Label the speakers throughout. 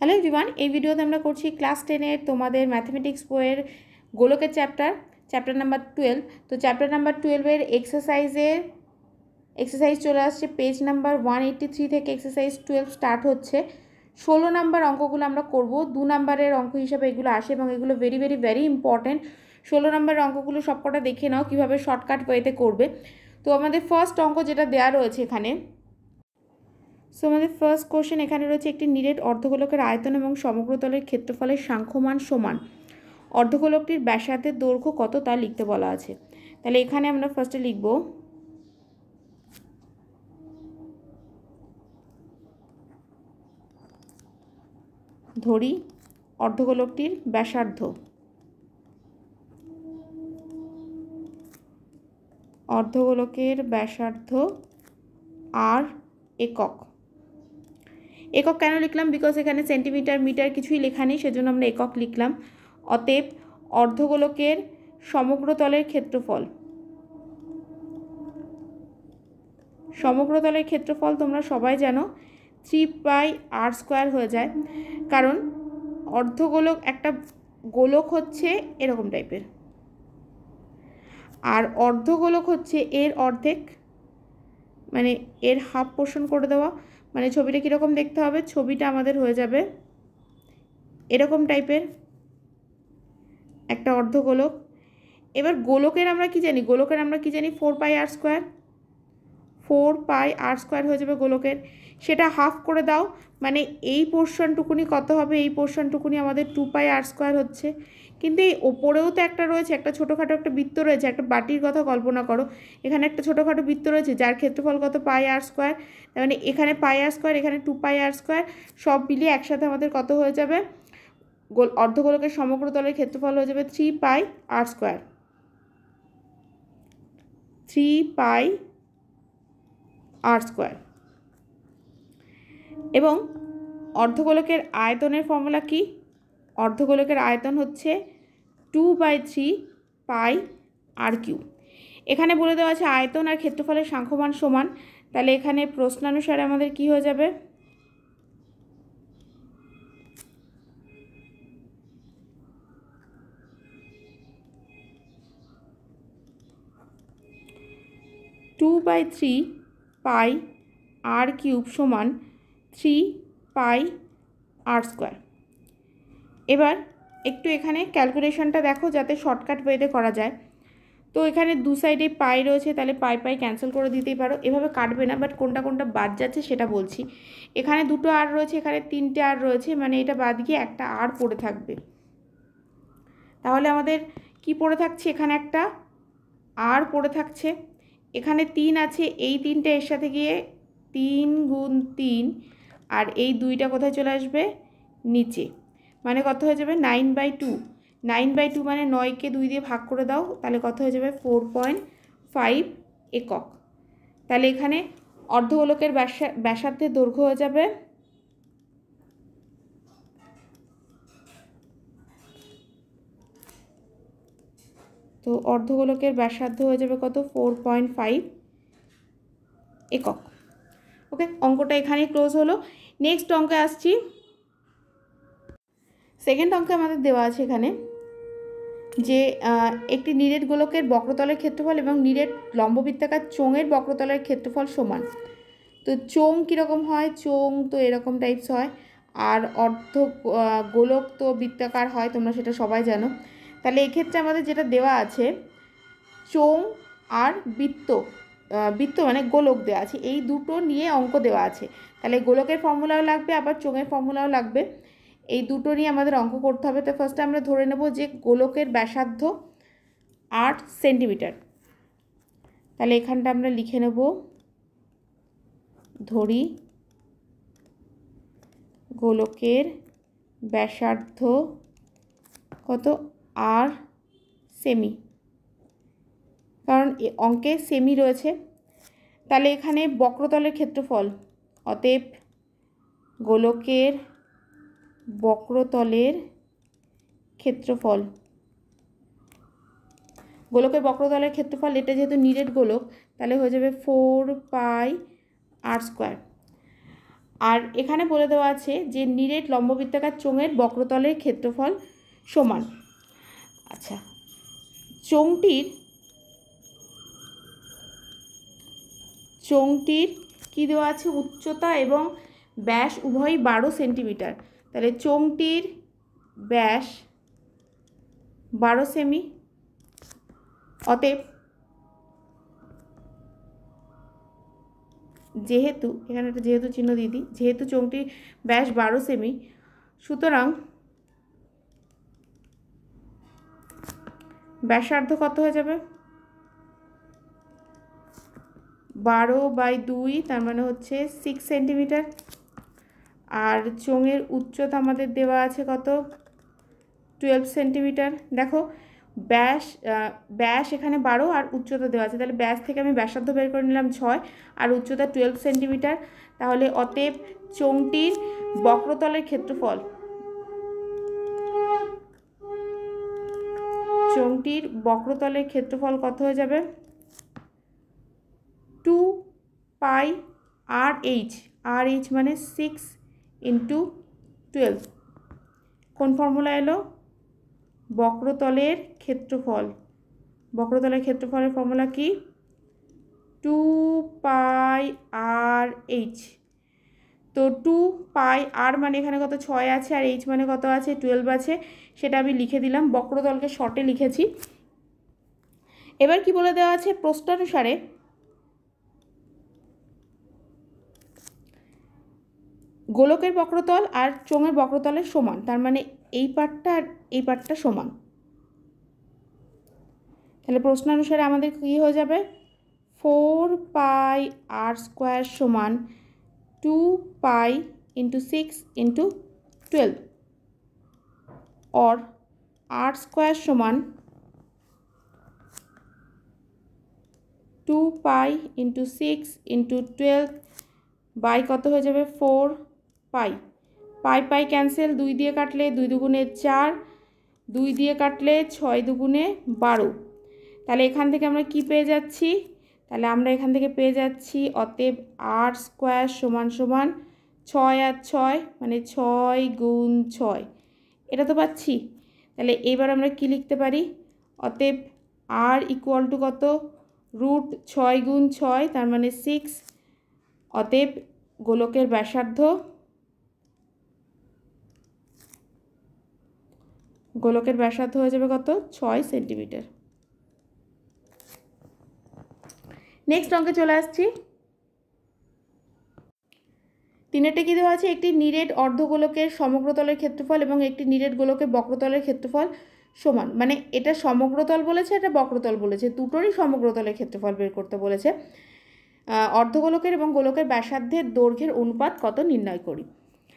Speaker 1: Hello everyone, এই ভিডিওতে আমরা করছি ক্লাস 10-এর তোমাদের ম্যাথমেটিক্স বইয়ের গোলকের চ্যাপ্টার নাম্বার 12। তো চ্যাপ্টার নাম্বার 12-এর এক্সারসাইজ চলে আসছে পেজ নাম্বার 183 থেকে এক্সারসাইজ 12 স্টার্ট হচ্ছে। 16 নাম্বার অঙ্কগুলো আমরা করব, 2 নাম্বারের অঙ্ক হিসাবে এগুলো আসে এবং এগুলো ভেরি ভেরি ভেরি ইম্পর্টেন্ট। 16 নাম্বারের অঙ্কগুলো সবকটা দেখে নাও কীভাবে শর্টকাট ওয়েতে করবে। তো আমাদের ফার্স্ট অঙ্ক যেটা দেওয়া রয়েছে এখানে, সো আমাদের ফার্স্ট কোশ্চেন এখানে রয়েছে, একটি নিরেট অর্ধগোলকের আয়তন এবং সমগ্রতলের ক্ষেত্রফলের সাংখ্যমান সমান। অর্ধগোলকটির ব্যাসার্ধের দৈর্ঘ্য কত তা লিখতে বলা আছে। তাহলে এখানে আমরা ফার্স্টে লিখব ধরি অর্ধগোলকটির ব্যাসার্ধ, অর্ধগোলকের ব্যাসার্ধ আর একক। একক কেন লিখলাম? বিকজ এখানে সেন্টিমিটার মিটার কিছুই লেখা নেই, সেজন্য আমরা একক লিখলাম। অতএব অর্ধগোলকের সমগ্র তলের ক্ষেত্রফল, সমগ্র তলের ক্ষেত্রফল তোমরা সবাই জানো 3πr² হয়ে যায়, কারণ অর্ধগোলক একটা গোলক হচ্ছে এরকম টাইপের, আর অর্ধগোলক হচ্ছে এর অর্ধেক, মানে এর হাফ পোর্শন করে দেওয়া। মানে ছবিটা কীরকম দেখতে হবে? ছবিটা আমাদের হয়ে যাবে এরকম টাইপের একটা অর্ধগোলক। এবার গোলকের আমরা কি জানি? গোলকের আমরা কি জানি? 4πr²। 4πr² হয়ে যাবে গোলকের, সেটা হাফ করে দাও, মানে এই পোর্শনটুকুনি কত হবে? এই পোর্শনটুকুনি আমাদের 2πr² হচ্ছে। কিন্তু এই ওপরেও তো একটা রয়েছে, একটা ছোটোখাটো একটা বৃত্ত রয়েছে, একটা বাটির কথা কল্পনা করো। এখানে একটা ছোটোখাটো বৃত্ত রয়েছে যার ক্ষেত্রফল কত? πr²। তার মানে এখানে πr², এখানে 2πr², সব মিলিয়ে একসাথে আমাদের কত হয়ে যাবে? অর্ধগোলকের সমগ্র তলের ক্ষেত্রফল হয়ে যাবে 3πr²। 3πr²। এবং অর্ধগোলকের আয়তনের ফর্মুলা কি? অর্ধগোলকের আয়তন হচ্ছে 2/3πr³। এখানে বলে দেওয়া আছে আয়তন আর ক্ষেত্রফলের সাংখ্যমান সমান। তাহলে এখানে প্রশ্নানুসারে আমাদের কি হয়ে যাবে? 2/3πr³ সমান 3πr²। এবার একটু এখানে ক্যালকুলেশনটা দেখো যাতে শর্টকাট ওয়েতে করা যায়। তো এখানে দু সাইডে পাই রয়েছে, তাহলে পাই ক্যান্সেল করে দিতেই পারো, এভাবে কাটবে না, বাট কোনটা কোনটা বাদ যাচ্ছে সেটা বলছি। এখানে দুটো আর রয়েছে, এখানে তিনটে আর রয়েছে, মানে এটা বাদ গিয়ে একটা আর পড়ে থাকবে। তাহলে আমাদের কি পড়ে থাকছে? এখানে একটা আর পড়ে থাকছে, এখানে 3 আছে, এই 3টে এর সাথে গিয়ে 3 × 3, আর এই 2টা কোথায় চলে আসবে? নিচে। মানে কত হয়ে যাবে? 9/2। 9/2 মানে 9কে 2 দিয়ে ভাগ করে দাও, তাহলে কত হয়ে যাবে? 4.5 একক। তাহলে এখানে অর্ধগোলকের ব্যাসার্ধের দৈর্ঘ্য হয়ে যাবে তো অর্ধগোলকের ব্যাসার্ধ হয়ে যাবে কত? 4.5 একক। ওকে, অঙ্কটা এখানেই ক্লোজ হলো। নেক্সট অঙ্কে আসছি। সেকেন্ড অঙ্কে আমাদের দেওয়া আছে এখানে যে একটি নিরেট গোলকের বক্রতলের ক্ষেত্রফল এবং নিরেট লম্ববৃত্তাকার চোঙের বক্রতলের ক্ষেত্রফল সমান। তো চোঙ কীরকম হয়? চোঙ তো এরকম টাইপস হয়, আর গোলক তো বৃত্তাকার হয়, তোমরা সেটা সবাই জানো। তাহলে এক্ষেত্রে আমাদের যেটা দেওয়া আছে, চোঙ আর বৃত্ত মানে গোলক দেওয়া আছে, এই দুটো নিয়ে অঙ্ক দেওয়া আছে। তাহলে গোলকের ফর্মুলাও লাগবে, আবার চোঙের ফর্মুলাও লাগবে, এই দুটো নিয়ে আমাদের অঙ্ক করতে হবে। তো ফার্স্টে আমরা ধরে নেব যে গোলকের ব্যাসার্ধ 8 সেন্টিমিটার। তাহলে এখানটা আমরা লিখে নেব ধরি গোলকের ব্যাসার্ধ কত? 8 সেমি, কারণ অঙ্কে সেমি রয়েছে। তাহলে এখানে বক্রতলের ক্ষেত্রফল, অতএব গোলকের বক্রতলের ক্ষেত্রফল, গোলকের বক্রতলের ক্ষেত্রফল, এটা যেহেতু নিরেট গোলক তাহলে হয়ে যাবে 4πr²। আর এখানে বলে দেওয়া আছে যে নিরেট লম্ববৃত্তাকার চোঙের বক্রতলের ক্ষেত্রফল সমান। আচ্ছা, চোঙটির কী দেওয়া আছে, উচ্চতা এবং ব্যাস উভয়ই 12 সেন্টিমিটার। তাহলে চোঙটির ব্যাস 12 সেমি, অতএব যেহেতু এখানে একটা যেহেতু চিহ্ন দিয়ে দিই, যেহেতু চোঙটির ব্যাস 12 সেমি, সুতরাং ব্যাসার্ধ কত হয়ে যাবে, 12/2, তার মানে হচ্ছে 6 সেন্টিমিটার। আর চোঙের উচ্চতা আমাদের দেওয়া আছে কত, 12 সেন্টিমিটার। দেখো ব্যাস এখানে 12 আর উচ্চতা দেওয়া আছে, তাহলে ব্যাস থেকে আমি ব্যাসার্ধ বের করে নিলাম 6 আর উচ্চতা 12 সেন্টিমিটার। তাহলে অতএব চোঙটির বক্রতলের ক্ষেত্রফল কত হয়ে যাবে, 2πRH, RH মানে 6 × 12। কোন ফর্মুলা এলো, বক্রতলের ক্ষেত্রফলের ফর্মুলা কি, 2πRH। তো 2πR মানে এখানে কত 6 আছে, আর H মানে কত আছে 12 আছে, সেটা আমি লিখে দিলাম, বক্রতলকে শর্টে লিখেছি। এবার কি বলে দেওয়া আছে, প্রশ্নানুসারে গোলকের বক্রতল আর চোঙের বক্রতলের সমান, তার মানে এই পার্টটা আর এই পার্টটা সমান। তাহলে প্রশ্নানুসারে আমাদের কী হয়ে যাবে, 4πR² সমান 2π × 6 × 12, or R² সমান 2π × 6 × 12 বাই কত হয়ে যাবে, 4π। পাই ক্যান্সেল, 2 দিয়ে কাটলে 2 দুগুণে 4, 2 দিয়ে কাটলে 6 দুগুণে 12। তাহলে এখান থেকে আমরা কি পেয়ে যাচ্ছি, তাহলে আমরা এখান থেকে পেয়ে যাচ্ছি অতএব R² সমান 6 আর 6 মানে 6 × 6, এটা তো পাচ্ছি। তাহলে এবার আমরা কি লিখতে পারি, অতএব R = কত, √6 × 6, তার মানে 6। অতএব গোলকের ব্যাসার্ধ হয়ে যাবে কত, 6 সেন্টিমিটার। নেক্সট অঙ্কে চলে আসছি। 3তে কি দেওয়া আছে, একটি নিরেট অর্ধগোলকের সমগ্রতলের ক্ষেত্রফল এবং একটি নিরেট গোলকের বক্রতলের ক্ষেত্রফল সমান। মানে এটা সমগ্রতল বলেছে, এটা বক্রতল বলেছে, দুটোরই সমগ্রতলের ক্ষেত্রফল বের করতে বলেছে। অর্ধগোলকের এবং গোলকের ব্যাসার্ধের দৈর্ঘ্যের অনুপাত কত নির্ণয় করি।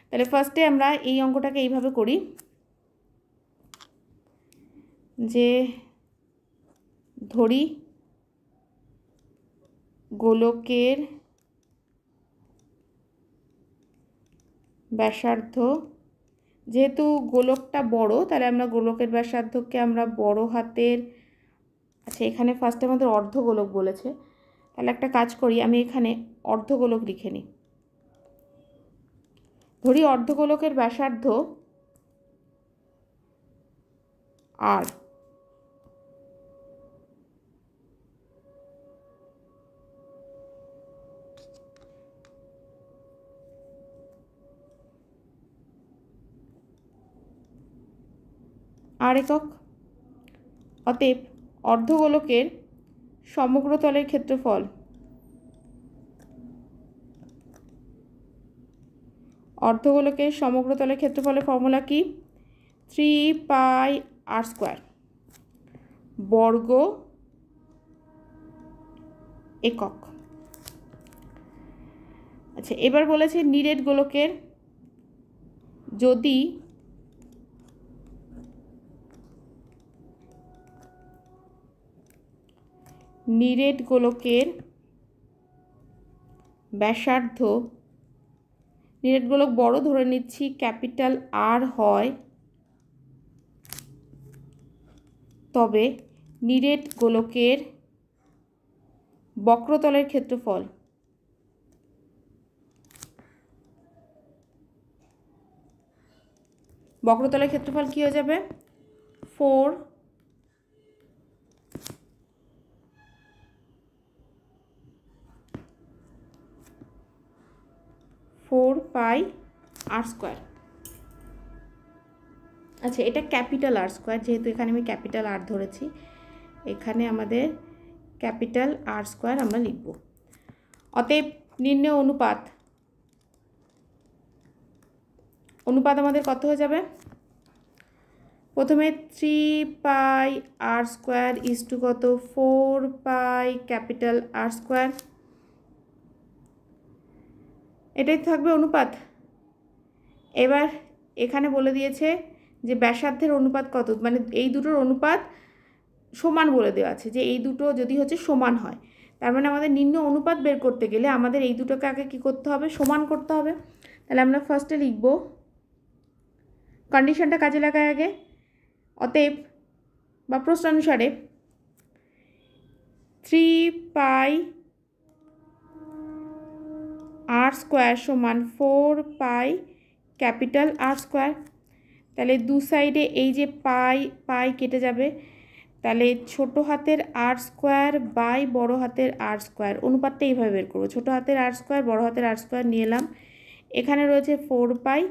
Speaker 1: তাহলে ফার্স্টে আমরা এই অঙ্কটাকে এইভাবে করি যে ধরি গোলকের ব্যাসার্ধ, যেহেতু গোলকটা বড় তাহলে আমরা গোলকের ব্যাসার্ধকে আমরা বড় হাতের, আচ্ছা এখানে ফার্স্টে আমাদের অর্ধগোলক বলেছে, তাহলে একটা কাজ করি, আমি এখানে অর্ধগোলক লিখে নিই। ধরি অর্ধগোলকের ব্যাসার্ধ R, একক। অতএব অর্ধগোলকের সমগ্রতলের ক্ষেত্রফল ক্ষেত্রফলের ফর্মুলা কি, 3πR² বর্গ একক। আচ্ছা এবার বলেছে নিরেট গোলকের, যদি নিরেট গোলকের ব্যাসার্ধ, নিরেট গোলক বড় ধরে নিচ্ছি, ক্যাপিটাল R হয়, তবে নিরেট গোলকের বক্রতলের ক্ষেত্রফল বক্রতলের ক্ষেত্রফল কী হয়ে যাবে 4 পাই আর স্কোয়ার। আচ্ছা, এটা ক্যাপিটাল আর স্কোয়ার, যেহেতু এখানে আমি ক্যাপিটাল আর ধরেছি, এখানে আমাদের ক্যাপিটাল আর স্কোয়ার আমরা লিখব। অতএব নির্ণয় অনুপাত আমাদের কত হয়ে যাবে? প্রথমে 3 পাই আর স্কোয়ার ইজ টু কত 4 পাই ক্যাপিটাল আর স্কোয়ার, এটাই থাকবে অনুপাত। এবার এখানে বলে দিয়েছে যে ব্যাসার্ধের অনুপাত কত, মানে এই দুটোর অনুপাত সমান বলে দেওয়া আছে, যে এই দুটো যদি হচ্ছে সমান হয়, তার মানে আমাদের নির্ণয় অনুপাত বের করতে গেলে আমাদের এই দুটোকে আগে কী করতে হবে, সমান করতে হবে। তাহলে আমরা ফার্স্টে লিখব, কন্ডিশনটা কাজে লাগায় আগে। অতএব বা প্রশ্নানুসারে 3 পাই আর স্কোয়ার সমান 4 পাই ক্যাপিটাল আর স্কোয়ার। তাহলে দু সাইডে এই যে পাই কেটে যাবে, তাহলে ছোট হাতের আর স্কোয়ার বাই বড় হাতের আর স্কোয়ার, অনুপাতটা এইভাবে বের করবো। ছোট হাতের আর স্কোয়ার বড় হাতের আর স্কোয়ার নিয়ে এলাম, এখানে রয়েছে 4 পাই,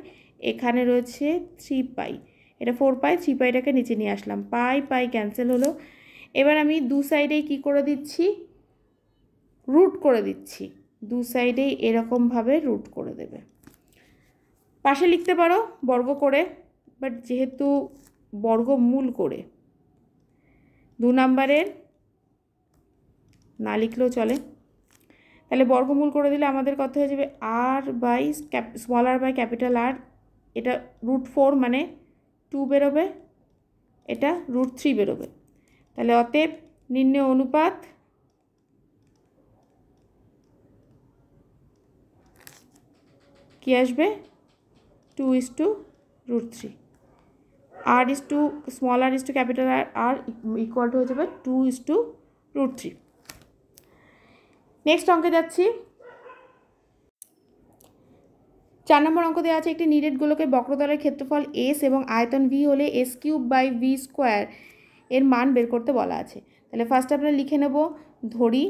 Speaker 1: এখানে রয়েছে 3 পাই, এটা 4 পাই 3 পাইটাকে নিচে নিয়ে আসলাম, পাই ক্যান্সেল হলো। এবার আমি দু সাইডেই কী করে দিচ্ছি, রুট করে দিচ্ছি, দু সাইডেই এরকমভাবে রুট করে দেবে। পাশে লিখতে পারো বর্গ করে, বাট যেহেতু বর্গমূল করে 2 নম্বরের না লিখলেও চলে। তাহলে বর্গমূল করে দিলে আমাদের কত হয়ে যাবে R by small R by capital R, এটা √4 মানে 2 বেরোবে, এটা √3 বেরোবে। তাহলে অতএব নির্ণয় অনুপাত কি আসবে 2:√3, R is to small R is to capital R equal to হয়ে যাবে 2:√3। নেক্সট অঙ্কে যাচ্ছি। 4 নম্বর অঙ্ক দেওয়া আছে, একটি নিরেট গোলকের বক্রতলের ক্ষেত্রফল এস এবং আয়তন ভি হলে s³/v² এর মান বের করতে বলা আছে। তাহলে ফার্স্ট আমরা লিখে নেব ধরি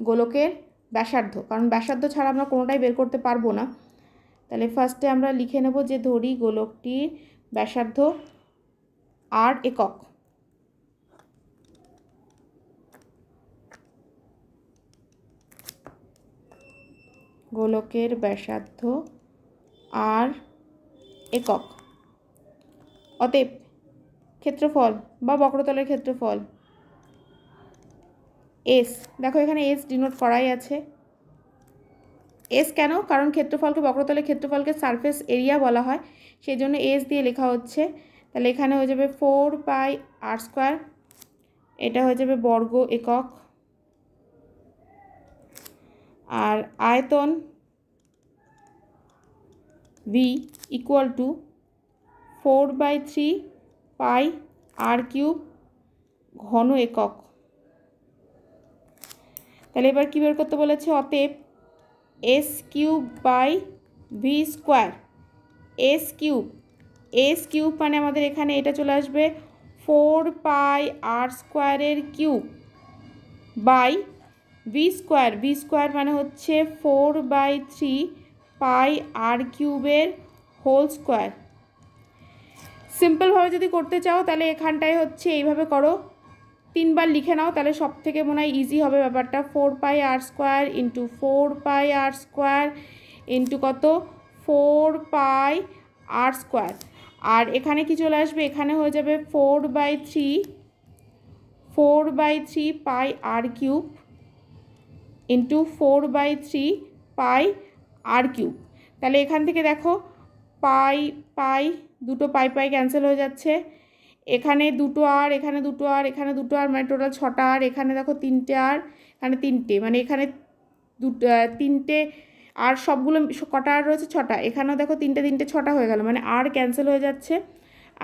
Speaker 1: গোলকের ব্যাসার্ধ, কারণ ব্যাসার্ধ ছাড়া আমরা কোনোটাই বের করতে পারবো না। তাহলে ফার্স্টে আমরা লিখে নেব যে ধরি গোলকটির ব্যাসার্ধ আর একক, গোলকের ব্যাসার্ধ আর একক। অতএব ক্ষেত্রফল বা বক্রতলের ক্ষেত্রফল এস, দেখো এখানে এস ডিনোট করাই আছে। এস কেন, কারণ ক্ষেত্রফলকে বক্রতলের ক্ষেত্রফলকে সারফেস এরিয়া বলা হয়, সেই জন্য এস দিয়ে লেখা হচ্ছে। তাহলে এখানে হয়ে যাবে 4 পাই আর স্কোয়ার, এটা হয়ে যাবে বর্গ একক, আর আয়তন V equal to 4/3 pi r³ ঘন একক। তাহলে এবার কী বের করতে বলেছে, অতএব s³/v², s³ মানে আমাদের এখানে এটা চলে আসবে 4 পাই আর স্কোয়ারের কিউব বাই v² মানে হচ্ছে 4/3 পাই r³ হোল স্কোয়ার। সিম্পলভাবে যদি করতে চাও তাহলে এখানটায় হচ্ছে এইভাবে করো, 3 বার লিখে নাও, তাহলে সব থেকে মনে হয় ইজি হবে ব্যাপারটা। 4 পাই আর স্কোয়ার ইন্টু 4 পাই আর স্কোয়ার ইন্টু কত 4 পাই আর স্কোয়ার, আর এখানে কি চলে আসবে, এখানে হয়ে যাবে 4/3 পাই r³ ইন্টু 4/3 পাই r³। তাহলে এখান থেকে দেখো পাই দুটো পাই ক্যান্সেল হয়ে যাচ্ছে, এখানে দুটো আর এখানে দুটো আর এখানে দুটো আর, মানে টোটাল 6টা আর, এখানে দেখো 3টে আর এখানে 3টে, মানে এখানে 3টে আর, সবগুলো কটা আর রয়েছে 6টা, এখানেও দেখো 3টে 6টা হয়ে গেল, মানে আর ক্যান্সেল হয়ে যাচ্ছে।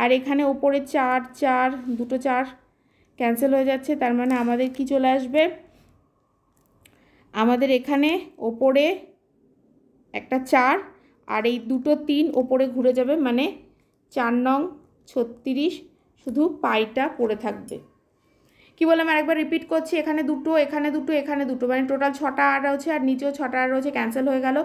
Speaker 1: আর এখানে ওপরে 4 দুটো 4 ক্যান্সেল হয়ে যাচ্ছে, তার মানে আমাদের কি চলে আসবে, আমাদের এখানে ওপরে একটা 4 আর এই দুটো 3 ওপরে ঘুরে যাবে, মানে 4 নং 36, শুধু পাইটা পড়ে থাকবে। কি বললাম আরেকবার রিপিট করছি, এখানে দুটো, এখানে দুটো, এখানে দুটো, মানে টোটাল 6টা আর রয়েছে, আর নিচেও 6টা আর রয়েছে, ক্যান্সেল হয়ে গেল।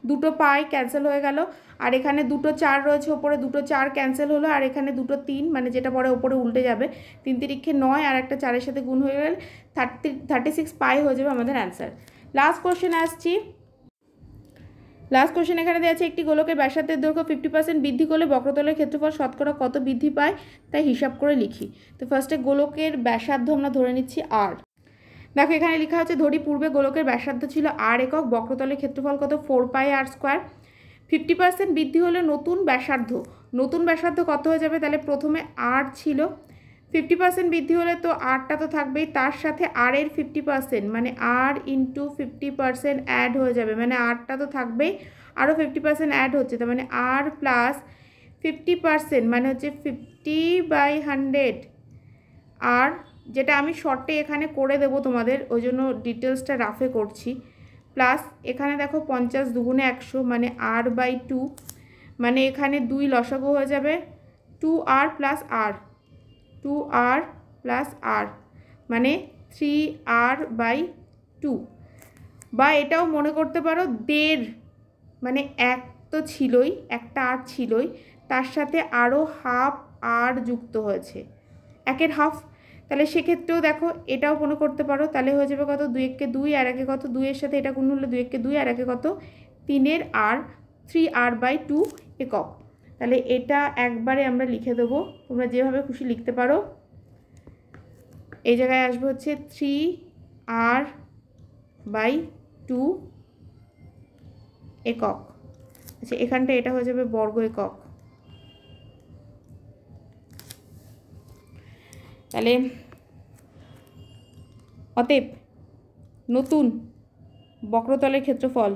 Speaker 1: দুটো পাই ক্যান্সেল হয়ে গেল, আর এখানে দুটো 4 রয়েছে, ওপরে দুটো 4 ক্যান্সেল হলো, আর এখানে দুটো 3, মানে যেটা পরে ওপরে উল্টে যাবে, 3 তিরিক্ষে 9 আর একটা 4-এর সাথে গুণ হয়ে গেলে 36 পাই হয়ে যাবে আমাদের অ্যান্সার। লাস্ট কোশ্চেন আসছি। লাস্ট কোশ্চেন এখানে দেওয়া আছে, একটি গোলকের ব্যাসার্ধের দৈর্ঘ্য 50% বৃদ্ধি করলে বক্রতলের ক্ষেত্রফল শতকরা কত বৃদ্ধি পায়, তাই হিসাব করে লিখি। তো ফার্স্টে গোলকের ব্যাসার্ধ আমরা ধরে নিচ্ছি আর। দেখো এখানে লেখা হচ্ছে, ধরি পূর্বে গোলকের ব্যাসার্ধ ছিল আর একক, বক্রতলের ক্ষেত্রফল কত 4 পাই আর স্কোয়ার। 50% বৃদ্ধি হলে নতুন ব্যাসার্ধ কত হয়ে যাবে, তাহলে প্রথমে আর ছিল, 50% বৃদ্ধি হলে তো আরটা তো থাকবেই, তার সাথে আর এর 50%, মানে আর ইন্টু 50% অ্যাড হয়ে যাবে, মানে আরটা তো থাকবেই, আরও 50% অ্যাড হচ্ছে, তার মানে আর প্লাস 50%, মানে হচ্ছে 50/100, আর যেটা আমি শর্টে এখানে করে দেবো তোমাদের, ওই জন্য ডিটেলসটা রাফে করছি, প্লাস এখানে দেখো 50 দুগুণে 100, মানে r/2, মানে এখানে 2 লসাগু হয়ে যাবে, 2r plus r, 2r plus r, মানে 3r/2, বা এটাও মনে করতে পারো 1.5, মানে এক তো ছিলই, একটা আর ছিলই, তার সাথে আরও হাফ আর যুক্ত হয়েছে, 1/2, তাহলে সেক্ষেত্রেও দেখো এটাও মনে করতে পারো, তাহলে হয়ে যাবে কত 2 একে 2 আর একে কত 2 এর সাথে এটা গুণ হলে 2 একে 2 আর একে কত 3 আর 3r/2 একক। তাহলে এটা একবারে আমরা লিখে দেবো, তোমরা যেভাবে খুশি লিখতে পারো। এই জায়গায় আসবে হচ্ছে 3r/2 একক। আচ্ছা এখানটা এটা হয়ে যাবে বর্গ একক। তাহলে অতএব নতুন বক্রতলের ক্ষেত্রফল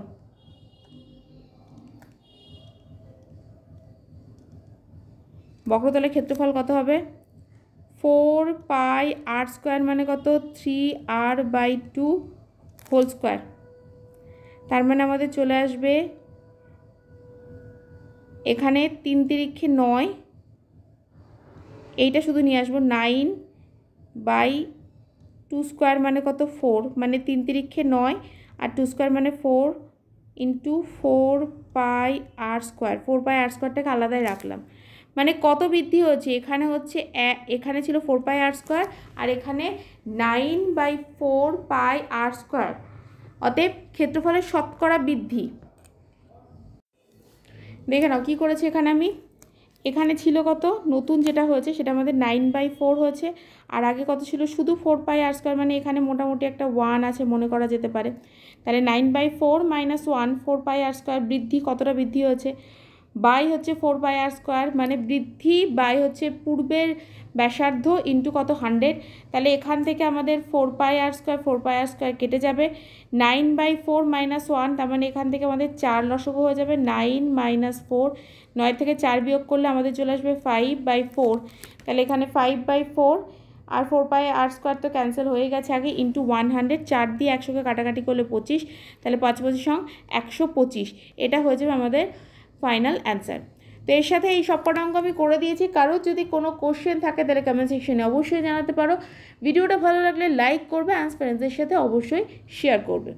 Speaker 1: কত হবে, 4 পাই আর স্কোয়ার, মানে কত 3r/2 হোল স্কোয়ার। তার মানে আমাদের চলে আসবে এখানে 3 তিরিক্ষে 9, এইটা শুধু নিয়ে আসবো 9/2 স্কোয়ার, মানে কত 4, মানে 3 তিরিক্ষে 9 আর 2 স্কোয়ার মানে 4 ইন্টু 4 পাই আর স্কোয়ার, 4 পাই আর স্কোয়ারটাকে আলাদাই রাখলাম, মানে কত বৃদ্ধি হচ্ছে, এখানে হচ্ছে এখানে ছিল 4 পাই আর স্কোয়ার, আর এখানে 9/4 পাই আর স্কোয়ার। অতএব ক্ষেত্রফলের শতকরা বৃদ্ধি দেখে নাও কী করেছে এখানে আমি, এখানে ছিল কত নতুন যেটা হয়েছে সেটা আমাদের 9/4 হয়েছে, আর আগে কত ছিল শুধু 4 পাই আর স্কোয়ার, মানে এখানে মোটামুটি একটা 1 আছে মনে করা যেতে পারে, তাহলে 9/4 - 1 4 পাই আর স্কোয়ার, বৃদ্ধি কতটা বৃদ্ধি হয়েছে, বাই হচ্ছে 4 পাই আর স্কোয়ার, মানে বৃদ্ধি বাই হচ্ছে পূর্বের ব্যাসার্ধ ইন্টু কত 100, তাহলে এখান থেকে আমাদের 4 পাই আর স্কোয়ার কেটে যাবে, 9/4 - 1, তার মানে এখান থেকে আমাদের 4 লসগু হয়ে যাবে, 9 - 4, 9 থেকে 4 বিয়োগ করলে আমাদের চলে আসবে 5/4, তাহলে এখানে 5/4 আর 4 পাই আর স্কোয়ার তো ক্যান্সেল হয়ে গেছে আগে, ইন্টু 100, 4 দিয়ে 100কে কাটাকাটি করলে 25, তাহলে 5 25 125, এটা হয়ে যাবে আমাদের ফাইনাল অ্যান্সার। তো এর সাথে এই সবকটা অঙ্ক আমি করে দিয়েছি, কারোর যদি কোনো কোশ্চেন থাকে তাহলে কমেন্ট সেকশনে অবশ্যই জানাতে পারো। ভিডিওটা ভালো লাগলে লাইক করবে, অ্যান্ড ফ্রেন্ডসদের সাথে অবশ্যই শেয়ার করবে।